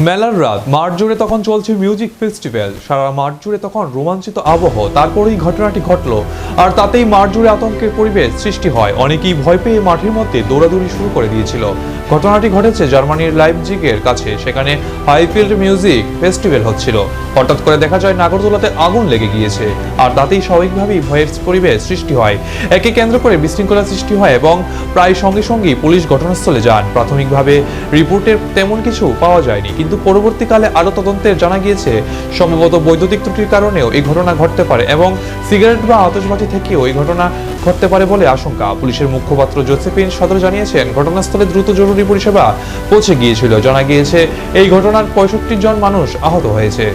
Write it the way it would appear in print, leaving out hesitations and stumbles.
মেলার রাত, মাঠ জুড়ে তখন চলছে মিউজিক ফেস্টিভ্যাল। সারা মাঠ জুড়ে তখন রোমাঞ্চিত আবহ। তারপরেই ঘটনাটি ঘটলো, আর তাতেই মাঠ জুড়ে আতঙ্কের পরিবেশ সৃষ্টি হয়। অনেকেই ভয় পেয়ে মাঠের মধ্যে দৌড়াদৌড়ি শুরু করে দিয়েছিল। ঘটনাটি ঘটেছে জার্মানির লাইপজিগের কাছে। সেখানে হাইফিল্ড মিউজিক ফেস্টিভ্যাল হচ্ছিল। হঠাৎ করে দেখা যায় নাগরদোলাতে আগুন লেগে গিয়েছে, আর তাতেই স্বাভাবিকভাবেই ভয়ের পরিবেশ সৃষ্টি হয়। একে কেন্দ্র করে বিশৃঙ্খলা সৃষ্টি হয় এবং প্রায় সঙ্গে সঙ্গেই পুলিশ ঘটনাস্থলে যান। প্রাথমিকভাবে রিপোর্টের তেমন কিছু পাওয়া যায়নি, কিন্তু পরবর্তীকালে আরো তদন্তে জানা গিয়েছে সম্ভবত বৈদ্যুতিক ত্রুটির কারণেও এই ঘটনা ঘটতে পারে এবং সিগারেট বা আতশবাজি থেকেও এই ঘটনা ঘটতে পারে বলে আশঙ্কা। পুলিশের মুখপাত্র জোসেফিন সদর জানিয়েছেন, ঘটনাস্থলে দ্রুত জরুরি পরিষেবা পৌঁছে গিয়েছিল। জানা গিয়েছে এই ঘটনার 65 জন মানুষ আহত হয়েছে।